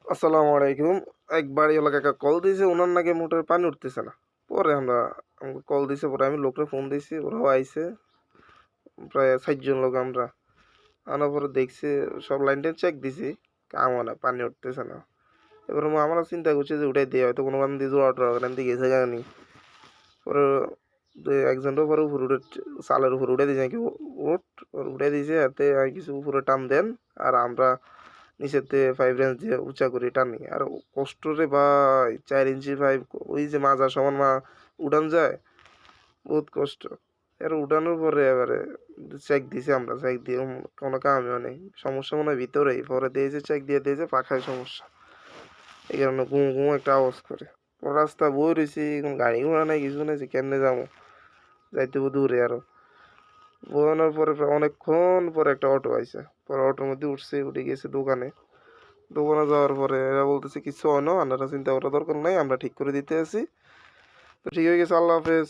আসসালামু আলাইকুম। এক বাড়িওয়ালা কাকা কল দিয়েছে, উনার নাকি মোটরে পানি উঠতেছে না। পরে আমাকে কল দিছে, পরে আমি লোকরে ফোন দিছি, ওরাও আইছে। প্রায় ৬০ জন লোক আমরা। আনার পরে দেখছি, সব লাইন-টাইন চেক দিছি, কাম হয় না, পানি উঠতেছে না। এবারে আমরা চিন্তা করছি যে উঠাই দিয়ে হয়তো কোনো কারণ দিয়ে জোড়া-টোড়া এখান দিয়ে গেছে গানি। পরে একজনটা পরে উপরে উঠে চালের উপরে উঠে দিয়েছে নাকি, উঠ ওর উঠে দিয়েছে, এতে আমি কিছু উপরে টান দেন আর আমরা নিচেতে 5 রেঞ্জ দিয়ে উঁচা করে টানি। আর কষ্ট রে ভাই, 4 ইঞ্চি পাইপ, ওই যে মাজা সমান উঠান যায়, বহুত কষ্ট। এর উঠানোর পরে এবারে চেক দিছি, আমরা চেক দিয়ে কোনো কামেও নেই, সমস্যা মনে হয় ভিতরেই। পরে দিয়েছে চেক দিয়ে দিয়েছে পাখায় সমস্যা, এই কারণে গুঁ গুঁ একটা আওয়াজ করে। পরে রাস্তা বই রয়েছি, কোনো গাড়ি ঘোড়া নাই, কিছু নেই, যে কেমনে যাবো, যাইতে হবে দূরে আরো। বয়ানোর পরে প্রায় অনেকক্ষণ পরে একটা অটো আইছে, পরে অটোর মধ্যে উঠছে, উঠে গেছে দোকানে। দোকানে যাওয়ার পরে এরা বলতেছে কিছু হয় না, আপনারা চিন্তা করার দরকার নাই, আমরা ঠিক করে দিতে আছি। তো ঠিক হয়ে গেছে, আল্লাহ হাফেজ।